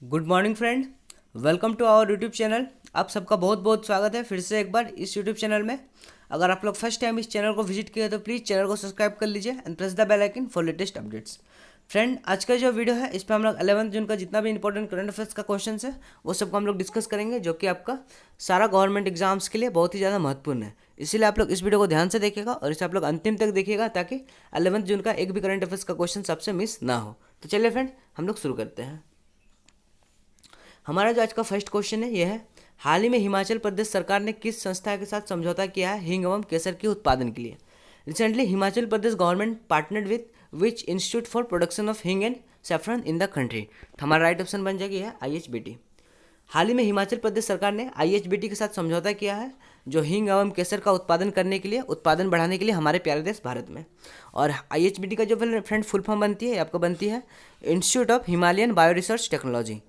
Good morning friend, welcome to our YouTube channel. आप सबका बहुत बहुत स्वागत है फिर से एक बार इस यूट्यूब चैनल में। अगर आप लोग फर्स्ट टाइम इस चैनल को विजिट किए तो प्लीज़ चैनल को सब्सक्राइब कर लीजिए and press the bell icon for latest updates. Friend, आज का जो वीडियो है इस पर हम लोग 11 जून का जितना भी इंपॉर्टेंट करंट अफेयर्स का क्वेश्चन है वो सबको हम लोग डिस्कस करेंगे, जो कि आपका सारा गवर्नमेंट एग्जाम्स के लिए बहुत ही ज़्यादा महत्वपूर्ण है। इसीलिए आप लोग इस वीडियो को ध्यान से देखिएगा और इसे आप लोग अंतिम तक देखिएगा ताकि 11 जून का एक भी करंट अफेयर्स का क्वेश्चन सबसे मिस ना हो। तो चलिए फ्रेंड, हम लोग शुरू करते हैं। हमारा जो आज का फर्स्ट क्वेश्चन है यह है, हाल ही में हिमाचल प्रदेश सरकार ने किस संस्था के साथ समझौता किया है हींग एवं केसर के उत्पादन के लिए। Recently Himachal Pradesh government partnered with which institute for production of hing and saffron in the country. हमारा राइट ऑप्शन बन जाएगी है IHBT। हाल ही में हिमाचल प्रदेश सरकार ने IHBT के साथ समझौता किया है जो हींग एवं केसर का उत्पादन करने के लिए, उत्पादन बढ़ाने के लिए हमारे प्यारे देश भारत में। और IHBT का जो फ्रेंड फुल फॉर्म बनती है, आपको बनती है institute of Himalayan bio research technology,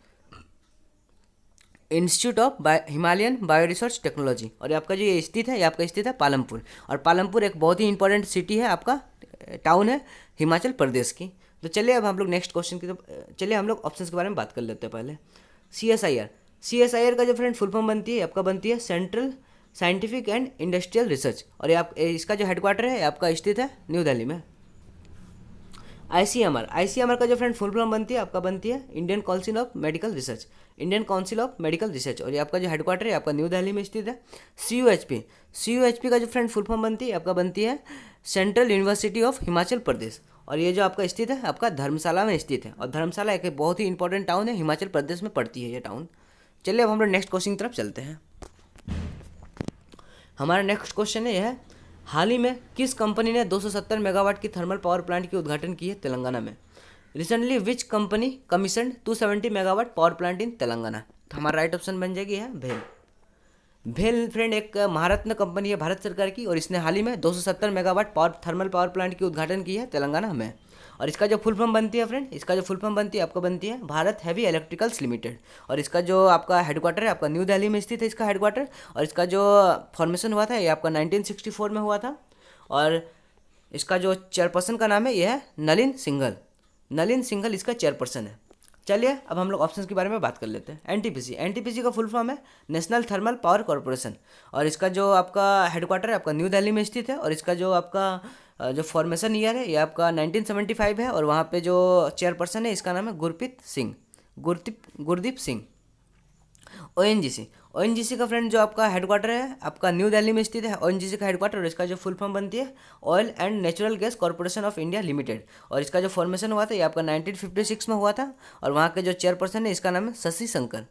institute of Himalayan bio research technology. और आपका जो ये स्थित है, ये आपका स्थित है पालमपुर। और पालमपुर एक बहुत ही इंपॉर्टेंट सिटी है, आपका टाउन है हिमाचल प्रदेश की। तो चलिए अब हम लोग नेक्स्ट क्वेश्चन की चलिए हम लोग ऑप्शंस के बारे में बात कर लेते हैं। पहले CSIR का जो फ्रेंड फुल फॉर्म बनती है, आपका बनती है central scientific and industrial research. और ये आप इसका जो हेडक्वार्टर है आपका स्थित है न्यू दिल्ली में। ICMR का जो फ्रेंड फुल फॉर्म बनती है, आपका बनती है Indian council of medical research, Indian council of medical research. और ये आपका जो हेडक्वार्टर है आपका न्यू दिल्ली में स्थित है। CUHP का जो फ्रेंड फुल फॉर्म बनती है, आपका बनती है central university of Himachal Pradesh. और ये जो आपका स्थित है आपका धर्मशाला में स्थित है। और धर्मशाला एक बहुत ही इंपॉर्टेंट टाउन है, हिमाचल प्रदेश में पड़ती है ये टाउन। चलिए अब हम लोग नेक्स्ट क्वेश्चन की तरफ चलते हैं। हमारा नेक्स्ट क्वेश्चन है यह, हाल ही में किस कंपनी ने 270 मेगावाट की थर्मल पावर प्लांट की उद्घाटन की है तेलंगाना में। Recently which company commission 270 megawatt power plant in Telangana. तो हमारा राइट ऑप्शन बन जाएगी है भेल। भेल फ्रेंड एक महारत्न कंपनी है भारत सरकार की, और इसने हाल ही में 270 मेगावाट थर्मल पावर प्लांट की उद्घाटन की है तेलंगाना में। और इसका जो फुल फॉर्म बनती है फ्रेंड, इसका जो फुल फॉर्म बनती है आपको बनती है भारत हैवी इलेक्ट्रिकल्स लिमिटेड। और इसका जो आपका हेडक्वार्टर है आपका न्यू दिल्ली में स्थित है इसका हेडक्वार्टर। और इसका जो फॉर्मेशन हुआ था ये आपका 1964 में हुआ था। और इसका जो चेयरपर्सन का नाम है यह है नलिन सिंघल। नलिन सिंघल इसका चेयरपर्सन है। चलिए अब हम लोग ऑप्शंस के बारे में बात कर लेते हैं। एनटीपीसी का फुल फॉर्म है नेशनल थर्मल पावर कॉरपोरेशन। और इसका जो आपका हेडक्वार्टर है आपका न्यू दिल्ली में स्थित है। और इसका जो आपका जो फॉर्मेशन ईयर है ये आपका 1975 है। और वहाँ पे जो चेयरपर्सन है इसका नाम है गुरदीप सिंह। ONGC का फ्रेंड जो आपका हेडक्वार्टर है आपका न्यू दिल्ली में स्थित है ONGC का हेडक्वार्टर। और इसका जो फुल फॉर्म बनती है oil and natural gas corporation of India limited. और इसका जो फॉर्मेशन हुआ था ये आपका 1956 में हुआ था। और वहाँ के जो चेयरपर्सन है इसका नाम है शशि शंकर।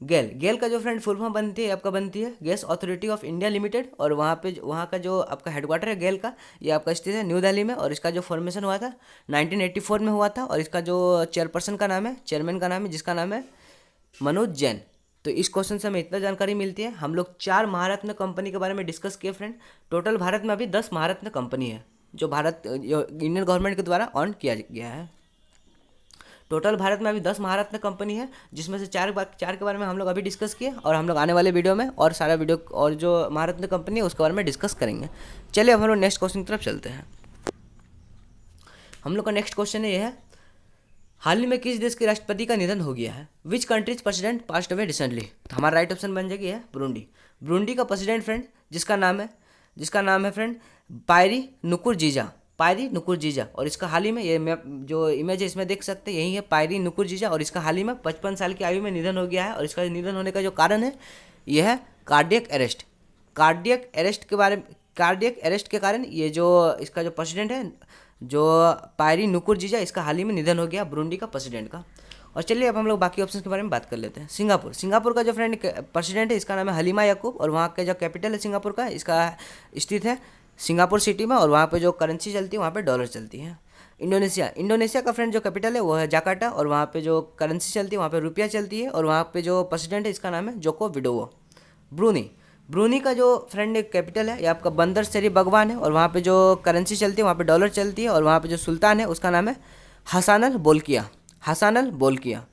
गेल का जो फ्रेंड फुल फॉर्म बनती है आपका बनती है gas authority of India limited. और वहाँ का जो आपका हेडक्वार्टर है गेल का ये आपका स्थित है न्यू दिल्ली में। और इसका जो फॉर्मेशन हुआ था 1984 में हुआ था। और इसका जो चेयरपर्सन का नाम है, चेयरमैन का नाम है, जिसका नाम है मनोज जैन। तो इस क्वेश्चन से हमें इतना जानकारी मिलती है। हम लोग 4 महारत्न कंपनी के बारे में डिस्कस किए फ्रेंड। टोटल भारत में अभी 10 महारत्न कंपनी है जो इंडियन गवर्नमेंट के द्वारा ऑन किया गया है। टोटल भारत में अभी 10 महारत्न कंपनी है, जिसमें से चार के बारे में हम लोग अभी डिस्कस किए। और हम लोग आने वाले वीडियो में और सारा वीडियो और जो महारत्न कंपनी है उसके बारे में डिस्कस करेंगे। चलिए अब हम लोग नेक्स्ट क्वेश्चन की तरफ चलते हैं। हम लोग का नेक्स्ट क्वेश्चन है यह है, हाल ही में किस देश के राष्ट्रपति का निधन हो गया है। Which countries president passed away recently. तो हमारा राइट ऑप्शन बन जाएगी है ब्रूंडी का प्रेसिडेंट फ्रेंड जिसका नाम है फ्रेंड पायरी नुकुरजीजा। और इसका हाल ही में ये जो इमेज है इसमें देख सकते हैं यही है पायरी नुकुरजीजा। और इसका हाल ही में 55 साल की आयु में निधन हो गया है। और इसका निधन होने का जो कारण है यह है कार्डियक अरेस्ट के कारण ये जो इसका जो प्रेसिडेंट है जो पायरी नुकुरजीजा, इसका हाल ही में निधन हो गया ब्रूंडी का प्रेसिडेंट का। और चलिए अब हम लोग बाकी ऑप्शंस के बारे में बात कर लेते हैं। सिंगापुर का जो फ्रेंड प्रेसिडेंट है इसका नाम है हलीमा याकूब। और वहाँ का जो कैपिटल है सिंगापुर का, इसका स्थित है सिंगापुर सिटी में। और वहाँ पे जो करेंसी चलती है वहाँ पे डॉलर चलती है। इंडोनेशिया का फ्रेंड जो कैपिटल है वो है जाकार्टा। और वहाँ पे जो करेंसी चलती है वहाँ पे रुपया चलती है। और वहाँ पे जो प्रेसिडेंट है इसका नाम है जोको विडोवो। ब्रूनी का जो फ्रेंड कैपिटल है ये आपका बंदर शेरी बगवान है। और वहाँ पे जो करेंसी चलती है वहाँ पे डॉलर चलती है। और वहाँ पे जो सुल्तान है उसका नाम है हसानल बोल्किया।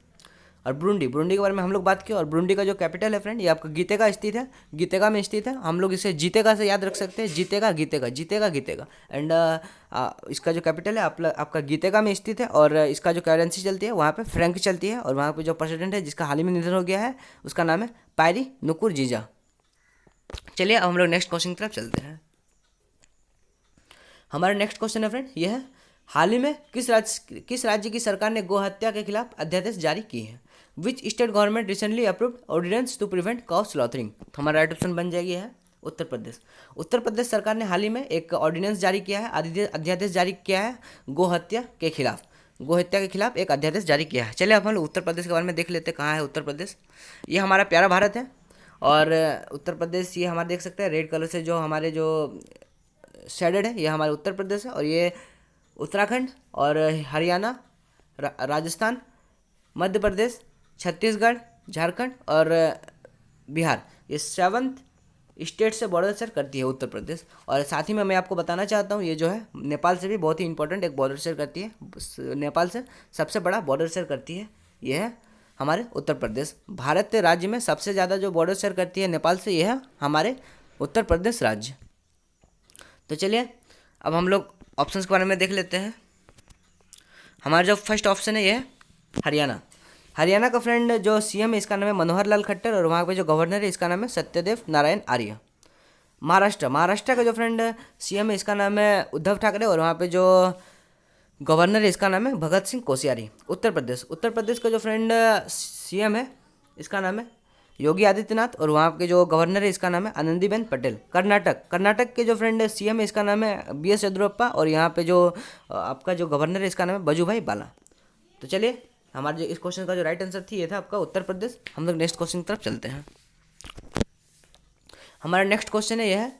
और ब्रूंडी ब्रूंडी के बारे में हम लोग बात किए। और ब्रूंडी का जो कैपिटल है फ्रेंड ये आपका गीतेगा स्थित है, गीतेगा में स्थित है। हम लोग इसे जीतेगा से याद रख सकते हैं, जीतेगा गीतेगा, जीतेगा गीतेगा। एंड इसका जो कैपिटल है आपका गीतेगा में स्थित है। और इसका जो करेंसी चलती है वहाँ पे फ्रैंक चलती है। और वहाँ पे जो प्रेसिडेंट है जिसका हाल ही में निधन हो गया है उसका नाम है पायरी नुकुरजीजा। चलिए अब हम लोग नेक्स्ट क्वेश्चन की तरफ चलते हैं। हमारा नेक्स्ट क्वेश्चन है फ्रेंड ये है, हाल ही में किस राज्य की सरकार ने गौ हत्या के खिलाफ अध्यादेश जारी की है? Which state government recently approved ordinance to prevent cow slaughtering? तो हमारा राइट ऑप्शन बन जाएगी है उत्तर प्रदेश। उत्तर प्रदेश सरकार ने हाल ही में एक ऑर्डिनेंस जारी किया है, अध्यादेश जारी किया है गौ हत्या के खिलाफ, गौ हत्या के खिलाफ एक अध्यादेश जारी किया है। चलिए अब हम लोग उत्तर प्रदेश के बारे में देख लेते हैं, कहाँ है उत्तर प्रदेश। ये हमारा प्यारा भारत है और उत्तर प्रदेश ये हमारे देख सकते हैं रेड कलर से जो हमारे जो शेडेड है ये हमारे उत्तर प्रदेश है। और ये उत्तराखंड और हरियाणा, राजस्थान, मध्य प्रदेश, छत्तीसगढ़, झारखंड और बिहार ये 7th स्टेट से बॉर्डर शेयर करती है उत्तर प्रदेश। और साथ ही में मैं आपको बताना चाहता हूँ ये जो है नेपाल से भी बहुत ही इंपॉर्टेंट एक बॉर्डर शेयर करती है, नेपाल से सबसे बड़ा बॉर्डर शेयर करती है ये है हमारे उत्तर प्रदेश। भारत राज्य में सबसे ज़्यादा जो बॉर्डर शेयर करती है नेपाल से यह है हमारे उत्तर प्रदेश राज्य। तो चलिए अब हम लोग ऑप्शंस के बारे में देख लेते हैं। हमारा जो फर्स्ट ऑप्शन है ये है हरियाणा। हरियाणा का फ्रेंड जो सीएम है इसका नाम है मनोहर लाल खट्टर और वहाँ पे जो गवर्नर है इसका नाम है सत्यदेव नारायण आर्य। महाराष्ट्र का जो फ्रेंड सीएम है इसका नाम है उद्धव ठाकरे और वहाँ पे जो गवर्नर है इसका नाम है भगत सिंह कोश्यारी। उत्तर प्रदेश का जो फ्रेंड सीएम है इसका नाम है योगी आदित्यनाथ और वहाँ के जो गवर्नर है इसका नाम है आनंदीबेन पटेल। कर्नाटक के जो फ्रेंड सीएम है इसका नाम है बीएस येदियुरप्पा और यहाँ पे जो आपका जो गवर्नर है इसका नाम है वजुभाई वाला। तो चलिए हमारे जो इस क्वेश्चन का जो राइट आंसर थी ये था आपका उत्तर प्रदेश। हम लोग नेक्स्ट क्वेश्चन की तरफ चलते हैं। हमारा नेक्स्ट क्वेश्चन है यह है,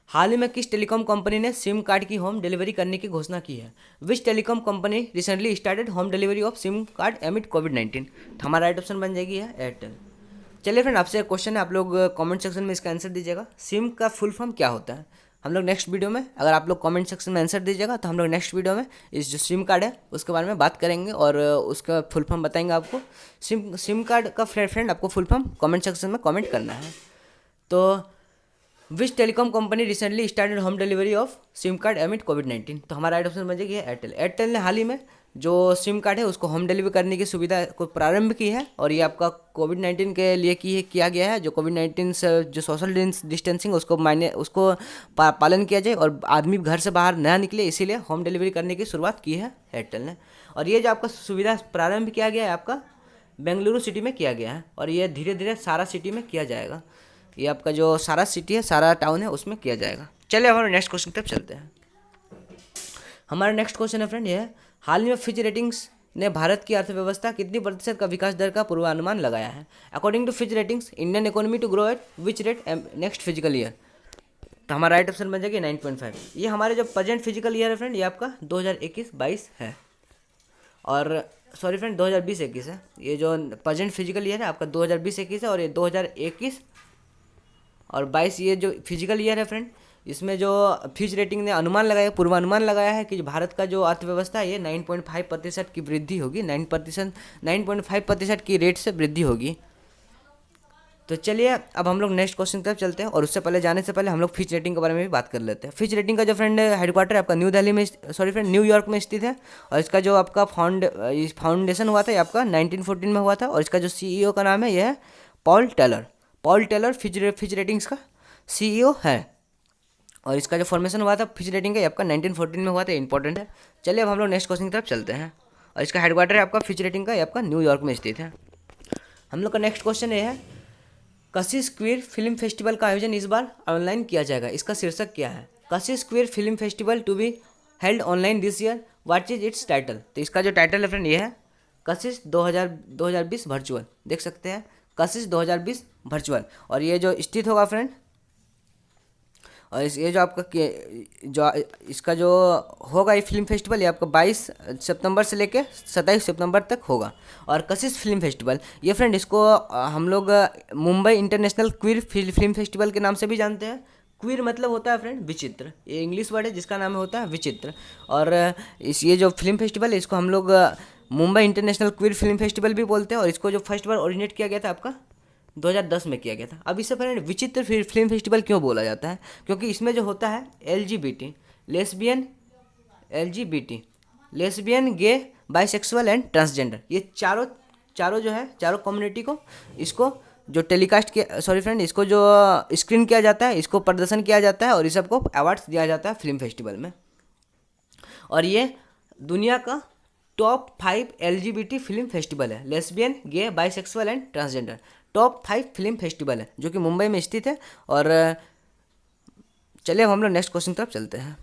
हाल ही में किस टेलीकॉम कंपनी ने सिम कार्ड की होम डिलीवरी करने की घोषणा की है? Which telecom company recently started home delivery of SIM card amid कोविड-19? तो हमारा राइट ऑप्शन बन जाएगी है एयरटेल। चलिए फ्रेंड आपसे एक क्वेश्चन है, आप लोग कमेंट सेक्शन में इसका आंसर दीजिएगा। सिम का फुल फॉर्म क्या होता है? हम लोग नेक्स्ट वीडियो में अगर आप लोग कमेंट सेक्शन में आंसर दीजिएगा तो हम लोग नेक्स्ट वीडियो में इस जो सिम कार्ड है उसके बारे में बात करेंगे और उसका फुल फॉर्म बताएंगे आपको। सिम कार्ड का फ्रेंड आपको फुल फॉर्म कमेंट सेक्शन में कमेंट करना है। तो which telecom company recently started home delivery of SIM card amid कोविड-19? तो हमारा राइट ऑप्शन बन जाएगी एयरटेल। एयरटेल ने हाल ही में जो सिम कार्ड है उसको होम डिलीवरी करने की सुविधा को प्रारंभ की है और ये आपका कोविड-19 के लिए किया गया है। जो कोविड-19 से जो सोशल डिस्टेंसिंग उसको पालन किया जाए और आदमी घर से बाहर ना निकले, इसीलिए होम डिलीवरी करने की शुरुआत की है एयरटेल ने। और ये जो आपका सुविधा प्रारंभ किया गया है आपका बेंगलुरु सिटी में किया गया है और ये धीरे धीरे सारा सिटी में किया जाएगा। ये आपका जो सारा सिटी है, सारा टाउन है, उसमें किया जाएगा। चलिए अब हम नेक्स्ट क्वेश्चन की तरफ चलते हैं। हमारा नेक्स्ट क्वेश्चन है फ्रेंड ये है, हाल ही में फिच रेटिंग्स ने भारत की अर्थव्यवस्था कितनी प्रतिशत का विकास दर का पूर्वानुमान लगाया है? According to Fitch ratings Indian economy to grow at which rate next fiscal year? तो हमारा राइट ऑप्शन बन जाएगी 9.5। ये हमारे जो प्रेजेंट फिजिकल ईयर है फ्रेंड ये आपका 2021-22 है और सॉरी फ्रेंड 2020-21 है। ये जो प्रेजेंट फिजिकल ईयर है आपका 2020-21 है और ये 2021 और 22 ये जो फिजिकल ईयर है फ्रेंड इसमें जो फिच रेटिंग ने अनुमान लगाया, पूर्वानुमान लगाया है कि भारत का जो अर्थव्यवस्था है ये 9.5% की वृद्धि होगी, 9.5% की रेट से वृद्धि होगी। तो चलिए अब हम लोग नेक्स्ट क्वेश्चन की तरफ चलते हैं और उससे पहले जाने से पहले हम लोग फिच रेटिंग के बारे में भी बात कर लेते हैं। फिच रेटिंग का जो फ्रेंड हेडक्वार्टर है आपका न्यूयॉर्क में स्थित है और इसका जो आपका फाउंडेशन हुआ था ये आपका 1914 में हुआ था और इसका जो CEO का नाम है यह है पॉल टेलर फिच रेटिंग्स का CEO है और इसका जो फॉर्मेशन हुआ था फिच रेटिंग का ये आपका 1914 में हुआ था, इंपॉर्टेंट है। चलिए अब हम लोग नेक्स्ट क्वेश्चन की तरफ चलते हैं और इसका हेडक्वार्टर है आपका फिच रेटिंग का ये आपका न्यूयॉर्क में स्थित है। हम लोग का नेक्स्ट क्वेश्चन ये है, कशिश क्वीर फिल्म फेस्टिवल का आयोजन इस बार ऑनलाइन किया जाएगा, इसका शीर्षक क्या है? Kashish queer film festival to be held online this year, what is its title? तो इसका जो टाइटल है फ्रेंड ये है कशिश 2020 वर्चुअल, देख सकते हैं कशिश 2020 वर्चुअल। और ये जो स्थित होगा फ्रेंड और ये जो आपका जो इसका जो होगा ये फिल्म फेस्टिवल ये आपका 22 सितंबर से लेके 27 सितंबर तक होगा। और कशिश फिल्म फेस्टिवल ये फ्रेंड इसको हम लोग Mumbai international queer film festival के नाम से भी जानते हैं। क्वीर मतलब होता है फ्रेंड विचित्र, ये इंग्लिश वर्ड है जिसका नाम होता है विचित्र। और ये जो फिल्म फेस्टिवल है इसको हम लोग Mumbai international queer film festival भी बोलते हैं, और इसको जो फर्स्ट बार ओरिजिनेट किया गया था आपका 2010 में किया गया था। अब इससे फ्रेंड विचित्र फिल्म फेस्टिवल क्यों बोला जाता है, क्योंकि इसमें जो होता है LGBT, lesbian, LGBT, lesbian, gay, bisexual and transgender, ये चारों चारों जो है चारों कम्युनिटी को इसको जो टेलीकास्ट किया, सॉरी फ्रेंड, इसको जो स्क्रीन किया जाता है, इसको प्रदर्शन किया जाता है और इस सबको अवार्ड्स दिया जाता है फिल्म फेस्टिवल में। और ये दुनिया का टॉप 5 LGBT फिल्म फेस्टिवल है, lesbian, gay, bisexual and transgender, top 5 film festival है जो कि मुंबई में स्थित है। और चलिए अब हम लोग नेक्स्ट क्वेश्चन की तरफ चलते हैं।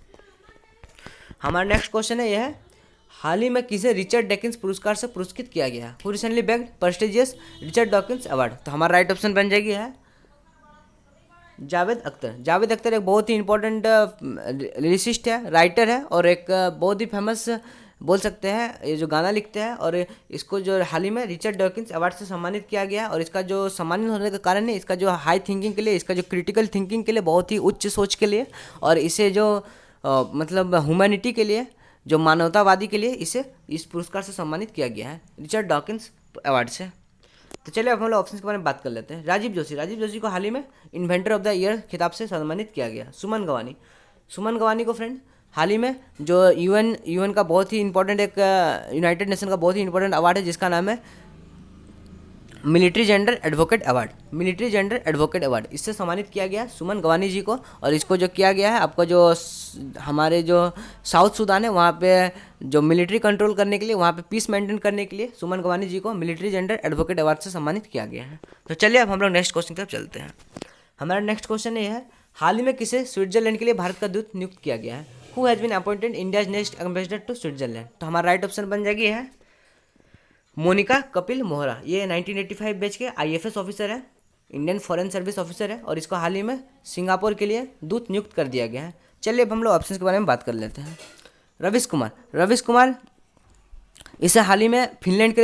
हमारा नेक्स्ट क्वेश्चन है, यह है हाल ही में किसे रिचर्ड डॉकिंस पुरस्कार से पुरस्कृत किया गया है, who recently bagged prestigious Richard Dawkins award. तो हमारा राइट ऑप्शन बन जाएगी है जावेद अख्तर। जावेद अख्तर एक बहुत ही इंपॉर्टेंट लिरिसिस्ट है, राइटर है, और एक बहुत ही फेमस बोल सकते हैं, ये जो गाना लिखते हैं, और इसको जो हाल ही में रिचर्ड डॉकिंस अवार्ड से सम्मानित किया गया है। और इसका जो सम्मानित होने का कारण है इसका जो हाई थिंकिंग के लिए, इसका जो क्रिटिकल थिंकिंग के लिए, बहुत ही उच्च सोच के लिए, और इसे जो मतलब ह्यूमैनिटी के लिए, जो मानवतावादी के लिए, इसे इस पुरस्कार से सम्मानित किया गया है रिचर्ड डॉकिंस अवार्ड से। तो चलिए अब हम लोग ऑप्शन के बारे में बात कर लेते हैं। राजीव जोशी, राजीव जोशी को हाल ही में इन्वेंटर ऑफ द ईयर खिताब से सम्मानित किया गया। सुमन गवानी, सुमन गवानी को फ्रेंड हाल ही में जो यूएन का बहुत ही इंपॉर्टेंट एक यूनाइटेड नेशन का बहुत ही इंपॉर्टेंट अवार्ड है जिसका नाम है military gender advocate award, military gender advocate award, इससे सम्मानित किया गया सुमन गवानी जी को। और इसको जो किया गया है आपका जो हमारे जो साउथ सूडान है वहाँ पे जो मिलिट्री कंट्रोल करने के लिए, वहाँ पे पीस मेंटेन करने के लिए सुमन गवानी जी को मिलिट्री जेंडर एडवोकेट अवार्ड से सम्मानित किया गया है। तो चलिए अब हम लोग नेक्स्ट क्वेश्चन की तरफ चलते हैं। हमारा नेक्स्ट क्वेश्चन ये है हाल ही में किसे स्विट्जरलैंड के लिए भारत का दूत नियुक्त किया गया है, who has been appointed India's next ambassador to Switzerland. तो हमारा राइट ऑप्शन बन जाएगी है मोनिका कपिल मोहरा। ये 1985 बैच के IFS ऑफिसर है, इंडियन फॉरेन सर्विस ऑफिसर है, और इसको हाल ही में सिंगापुर के लिए दूत नियुक्त कर दिया गया है। चलिए अब हम लोग ऑप्शन के बारे में बात कर लेते हैं। रवीश कुमार, रवीश कुमार इसे हाल ही में फिनलैंड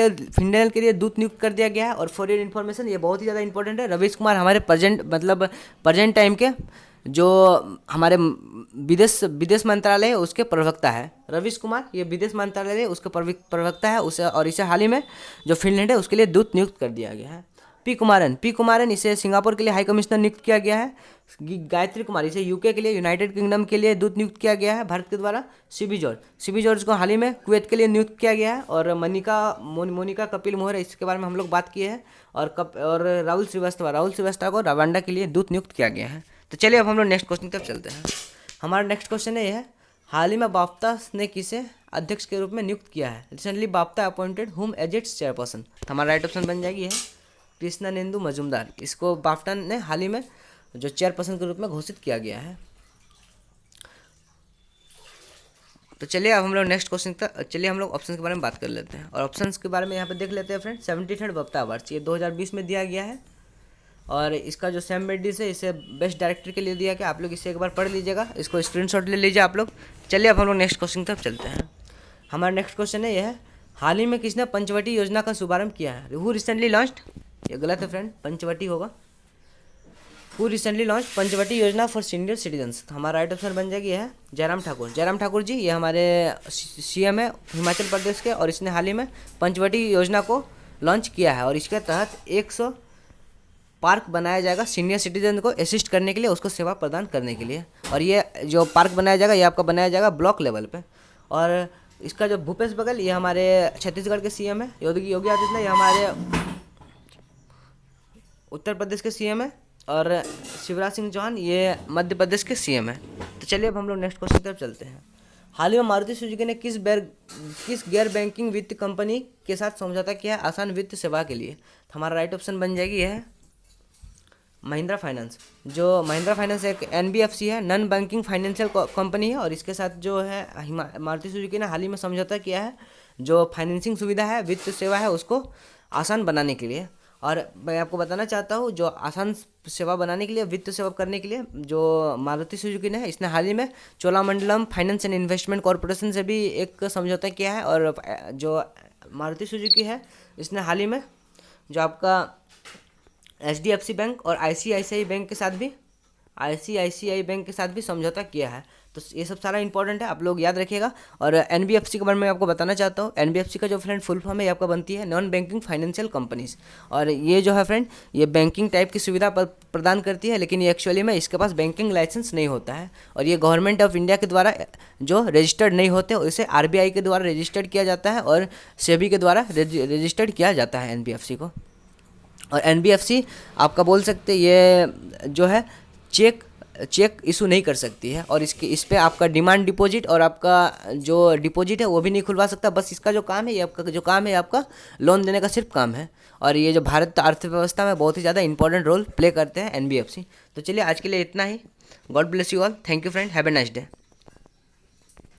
के लिए दूत नियुक्त कर दिया गया है। और फॉर योर इन्फॉर्मेशन ये बहुत ही ज़्यादा इंपॉर्टेंट है, रवीश कुमार हमारे प्रेजेंट टाइम के जो हमारे विदेश मंत्रालय है उसके प्रवक्ता है। रवीश कुमार ये विदेश मंत्रालय है उसके प्रवक्ता है उसे, और इसे हाल ही में जो फिनलैंड है उसके लिए दूत नियुक्त कर दिया गया है। पी कुमारन इसे सिंगापुर के लिए हाई कमिश्नर नियुक्त किया गया है। गायत्री कुमार इसे UK के लिए, यूनाइटेड किंगडम के लिए दूत नियुक्त किया गया है भारत के द्वारा। सीबी जॉर्ज को हाल ही में कुवैत के लिए नियुक्त किया गया है। और मोनिका कपिल मोहरा इसके बारे में हम लोग बात किए हैं। और राहुल श्रीवास्तव को रवांडा के लिए दूत नियुक्त किया गया है। तो चलिए अब हम लोग नेक्स्ट क्वेश्चन की तरफ चलते हैं। हमारा नेक्स्ट क्वेश्चन है यह हाल ही में बाफ्ता ने किसे अध्यक्ष के रूप में नियुक्त किया है, recently BAFTA appointed whom as its chairperson. तो हमारा राइट ऑप्शन बन जाएगी है कृष्णानेंदु मजूमदार। इसको बाफ्टा ने हाल ही में जो चेयरपर्सन के रूप में घोषित किया गया है। तो चलिए अब हम लोग नेक्स्ट क्वेश्चन चलिए हम लोग ऑप्शन के बारे में बात कर लेते हैं। और ऑप्शन के बारे में यहाँ पे देख लेते हैं फ्रेंड। 73rd बाफ्ता अवार्ड ये 2020 में दिया गया है। और इसका जो सैम मेंडिस है इसे बेस्ट डायरेक्टर के लिए दिया गया। आप लोग इसे एक बार पढ़ लीजिएगा, इसको स्क्रीनशॉट ले लीजिए आप लोग। चलिए अब हम लोग नेक्स्ट क्वेश्चन की तरफ चलते हैं। हमारा नेक्स्ट क्वेश्चन है यह हाल ही में किसने पंचवटी योजना का शुभारंभ किया है, हु रिसेंटली लॉन्च्ड, ये गलत है फ्रेंड, पंचवटी होगा, हु रिसेंटली लॉन्च पंचवटी योजना फॉर सीनियर सिटीजन्स। तो हमारा राइट ऑप्शन बन जाएगी है जयराम ठाकुर जी। ये हमारे CM है हिमाचल प्रदेश के, और इसने हाल ही में पंचवटी योजना को लॉन्च किया है। और इसके तहत 100 पार्क बनाया जाएगा सीनियर सिटीजन को असिस्ट करने के लिए, उसको सेवा प्रदान करने के लिए। और ये जो पार्क बनाया जाएगा ये आपका बनाया जाएगा ब्लॉक लेवल पे। और इसका जो भूपेश बघेल ये हमारे छत्तीसगढ़ के CM है। योगी आदित्यनाथ ये हमारे उत्तर प्रदेश के CM है। और शिवराज सिंह चौहान ये मध्य प्रदेश के CM है। तो चलिए अब हम लोग नेक्स्ट क्वेश्चन की तरफ चलते हैं। हाल ही में मारुति सुजुकी ने किस गैर बैंकिंग वित्त कंपनी के साथ समझौता किया है आसान वित्त सेवा के लिए। तो हमारा राइट ऑप्शन बन जाएगी है महिंद्रा फाइनेंस। जो महिंद्रा फाइनेंस एक NBFC है, नॉन बैंकिंग फाइनेंशियल कंपनी है। और इसके साथ जो है मारुति सुजुकी ने हाल ही में समझौता किया है जो फाइनेंसिंग सुविधा है, वित्त सेवा है, उसको आसान बनाने के लिए। और मैं आपको बताना चाहता हूँ जो आसान सेवा बनाने के लिए, वित्त सेवा करने के लिए जो मारुति सुजुकी ने इसने हाल ही में Cholamandalam finance and investment corporation से भी एक समझौता किया है। और जो मारुति सुजुकी है इसने हाल ही में जो आपका HDFC बैंक और ICICI बैंक के साथ भी समझौता किया है। तो ये सब सारा इंपॉर्टेंट है, आप लोग याद रखिएगा। और एनबीएफसी के बारे में आपको बताना चाहता हूँ। एनबीएफसी का जो फ्रेंड फुल फॉर्म है ये आपका बनती है नॉन बैंकिंग फाइनेंशियल कंपनीज। और ये जो है फ्रेंड ये बैंकिंग टाइप की सुविधा प्रदान करती है, लेकिन ये एक्चुअली में इसके पास बैंकिंग लाइसेंस नहीं होता है। और ये गवर्नमेंट ऑफ इंडिया के द्वारा जो रजिस्टर्ड नहीं होते इसे आरबीआई के द्वारा रजिस्टर्ड किया जाता है और सेबी के द्वारा रजिस्टर्ड किया जाता है एनबीएफसी को। और एनबीएफसी आपका बोल सकते ये जो है चेक इशू नहीं कर सकती है, और इस पे आपका डिमांड डिपॉजिट और आपका जो डिपॉजिट है वो भी नहीं खुलवा सकता। बस इसका जो काम है ये आपका जो काम है आपका लोन देने का सिर्फ काम है। और ये जो भारत अर्थव्यवस्था में बहुत ही ज़्यादा इंपॉर्टेंट रोल प्ले करते हैं एनबीएफसी। तो चलिए आज के लिए इतना ही। God bless you all. Thank you friend. Have a nice day.